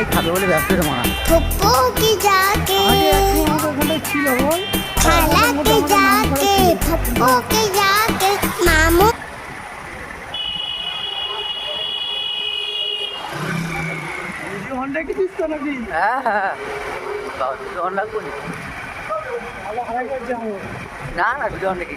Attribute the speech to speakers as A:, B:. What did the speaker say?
A: সবাই খাবে বলে ব্যস্ত রে মারা।
B: फुप्पो की जाके
A: ছিল বল
B: खाला के जाके फुप्पो के जाके मामू
A: ভিডিও হন্ডা কি দিস তো নাকি? হ্যাঁ হ্যাঁ ভিডিও হন্ডা করি না না ভিডিও হন্ডা কি